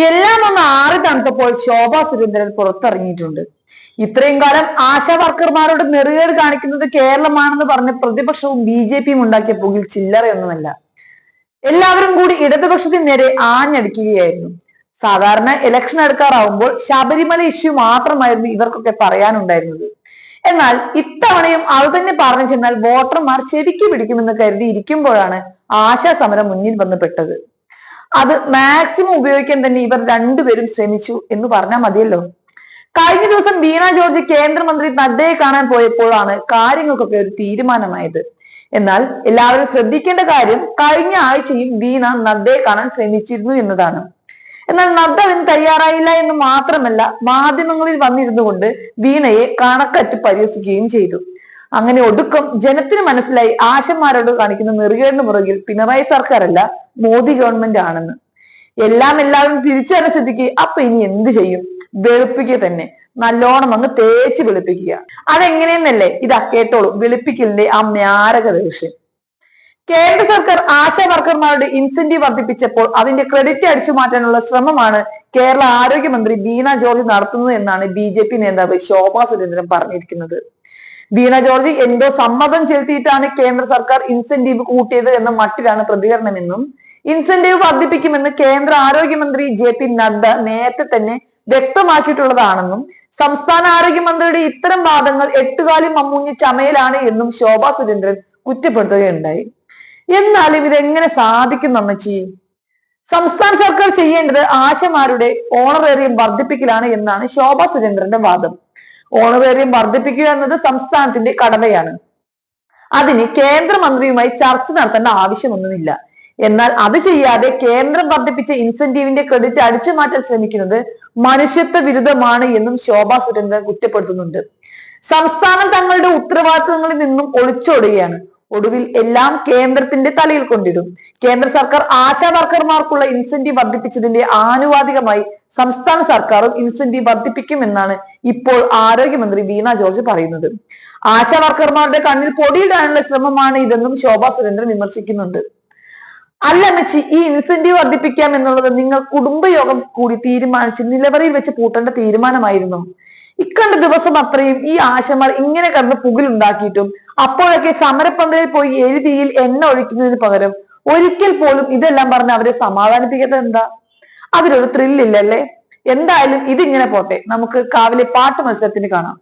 എല്ലാം ഒന്ന് ആറി തണുത്തപ്പോൾ ശോഭാ സുരേന്ദ്രൻ പുറത്തിറങ്ങിയിട്ടുണ്ട്. ഇത്രയും കാലം ആശാ വർക്കർമാരോട് നെറുകേട് കാണിക്കുന്നത് കേരളമാണെന്ന് പറഞ്ഞ് പ്രതിപക്ഷവും BJPയും ഉണ്ടാക്കിയ പുകിൽ ചില്ലറയൊന്നുമല്ല. എല്ലാവരും കൂടി ഇടതുപക്ഷത്തിന് നേരെ ആഞ്ഞടിക്കുകയായിരുന്നു. സാധാരണ ഇലക്ഷൻ എടുക്കാറാവുമ്പോൾ ശബരിമല ഇഷ്യൂ മാത്രമായിരുന്നു ഇവർക്കൊക്കെ പറയാനുണ്ടായിരുന്നത്. എന്നാൽ ഇത്തവണയും അത് തന്നെ പറഞ്ഞു ചെന്നാൽ വോട്ടർമാർ ചെവിക്ക് പിടിക്കുമെന്ന് കരുതി ഇരിക്കുമ്പോഴാണ് ആശാ സമരം മുന്നിൽ വന്ന് പെട്ടത്. അത് മാക്സിമം ഉപയോഗിക്കാൻ തന്നെ ഇവർ രണ്ടുപേരും ശ്രമിച്ചു എന്ന് പറഞ്ഞാൽ മതിയല്ലോ. കഴിഞ്ഞ ദിവസം വീണ ജോർജ് കേന്ദ്രമന്ത്രി നദ്ദയെ കാണാൻ പോയപ്പോഴാണ് കാര്യങ്ങൾക്കൊക്കെ ഒരു തീരുമാനമായത്. എന്നാൽ എല്ലാവരും ശ്രദ്ധിക്കേണ്ട കാര്യം കഴിഞ്ഞ ആഴ്ചയും വീണ നദ്ദയെ കാണാൻ ശ്രമിച്ചിരുന്നു എന്നതാണ്. എന്നാൽ നദ്ദ അതിന് തയ്യാറായില്ല എന്ന് മാത്രമല്ല, മാധ്യമങ്ങളിൽ വന്നിരുന്നു കൊണ്ട് വീണയെ കണക്കറ്റ് പരിഹസിക്കുകയും ചെയ്തു. അങ്ങനെ ഒടുക്കം ജനത്തിന് മനസ്സിലായി ആശന്മാരോട് കാണിക്കുന്ന നെറുകേടിന് പുറകിൽ പിണറായി സർക്കാരല്ല, മോദി ഗവൺമെന്റ് ആണെന്ന്. എല്ലാവരും തിരിച്ചറിഞ്ഞ സ്ഥിതിക്ക് അപ്പൊ ഇനി എന്ത് ചെയ്യും? വെളുപ്പിക്കുക തന്നെ, നല്ലോണം അങ്ങ് തേച്ച് വെളുപ്പിക്കുക. അതെങ്ങനെയെന്നല്ലേ? ഇതാ കേട്ടോളൂ വെളുപ്പിക്കലിന്റെ ആ മ്യാരക രഹസ്യം. കേന്ദ്ര സർക്കാർ ആശാ വർക്കർമാരുടെ ഇൻസെന്റീവ് വർദ്ധിപ്പിച്ചപ്പോൾ അതിന്റെ ക്രെഡിറ്റ് അടിച്ചു മാറ്റാനുള്ള ശ്രമമാണ് കേരള ആരോഗ്യമന്ത്രി വീണ ജോർജ് നടത്തുന്നത് എന്നാണ് BJP നേതാവ് ശോഭാ സുരേന്ദ്രൻ പറഞ്ഞിരിക്കുന്നത്. വീണ ജോർജ് എന്തോ സമ്മതം ചെലുത്തിയിട്ടാണ് കേന്ദ്ര സർക്കാർ ഇൻസെന്റീവ് കൂട്ടിയത് എന്ന മട്ടിലാണ് പ്രതികരണമെന്നും ഇൻസെന്റീവ് വർദ്ധിപ്പിക്കുമെന്ന് കേന്ദ്ര ആരോഗ്യമന്ത്രി JP നദ്ദ നേരത്തെ തന്നെ വ്യക്തമാക്കിയിട്ടുള്ളതാണെന്നും സംസ്ഥാന ആരോഗ്യമന്ത്രിയുടെ ഇത്തരം വാദങ്ങൾ എട്ടുകാലി മമ്മൂഞ്ഞ് ചമയലാണ് എന്നും ശോഭാ സുരേന്ദ്രൻ കുറ്റപ്പെടുത്തുകയുണ്ടായി. എന്നാലും ഇതെങ്ങനെ സാധിക്കും അമ്മച്ചി? സംസ്ഥാന സർക്കാർ ചെയ്യേണ്ടത് ആശമാരുടെ ഓണറേറിയം വർദ്ധിപ്പിക്കലാണ് എന്നാണ് ശോഭാ സുരേന്ദ്രന്റെ വാദം. ഓണറേറിയം വർദ്ധിപ്പിക്കുക എന്നത് സംസ്ഥാനത്തിന്റെ കടമയാണ്. അതിന് കേന്ദ്രമന്ത്രിയുമായി ചർച്ച നടത്തേണ്ട ആവശ്യമൊന്നുമില്ല. എന്നാൽ അത് ചെയ്യാതെ കേന്ദ്രം വർദ്ധിപ്പിച്ച ഇൻസെന്റീവിന്റെ ക്രെഡിറ്റ് അടിച്ചു മാറ്റാൻ ശ്രമിക്കുന്നത് മനുഷ്യത്വ വിരുദ്ധമാണ് എന്നും ശോഭാ സുരേന്ദ്രൻ കുറ്റപ്പെടുത്തുന്നുണ്ട്. സംസ്ഥാനം തങ്ങളുടെ ഉത്തരവാദിത്തങ്ങളിൽ നിന്നും ഒളിച്ചോടുകയാണ്. ഒടുവിൽ എല്ലാം കേന്ദ്രത്തിന്റെ തലയിൽ കൊണ്ടിടും. കേന്ദ്ര സർക്കാർ ആശാ വർക്കർമാർക്കുള്ള ഇൻസെന്റീവ് വർദ്ധിപ്പിച്ചതിന്റെ ആനുപാതികമായി സംസ്ഥാന സർക്കാരും ഇൻസെന്റീവ് വർദ്ധിപ്പിക്കുമെന്നാണ് ഇപ്പോൾ ആരോഗ്യമന്ത്രി വീണ ജോർജ് പറയുന്നത്. ആശാ വർക്കർമാരുടെ കണ്ണിൽ പൊടിയിടാനുള്ള ശ്രമമാണ് ഇതെന്നും ശോഭാ സുരേന്ദ്രൻ വിമർശിക്കുന്നുണ്ട്. അല്ല അമ്മച്ചി, ഈ ഇൻസെന്റീവ് വർദ്ധിപ്പിക്കാം എന്നുള്ളത് നിങ്ങൾ കുടുംബയോഗം കൂടി തീരുമാനിച്ച് നിലവറയിൽ വെച്ച് പൂട്ടേണ്ട തീരുമാനമായിരുന്നു. ഇക്കണ്ട ദിവസം അത്രയും ഈ ആശമാർ ഇങ്ങനെ കിടന്ന് പുകിലുണ്ടാക്കിയിട്ടും അപ്പോഴൊക്കെ സമരപ്പന്തലിൽ പോയി എഴുതിയിൽ എണ്ണ ഒഴിക്കുന്നതിന് പകരം ഒരിക്കൽ പോലും ഇതെല്ലാം പറഞ്ഞ് അവരെ സമാധാനിപ്പിക്കുന്നത് എന്താ? അതിലൊരു ത്രില്ലില്ലല്ലേ? എന്തായാലും ഇതിങ്ങനെ പോട്ടെ, നമുക്ക് കാവിലെ പാട്ട് മത്സരത്തിന് കാണാം.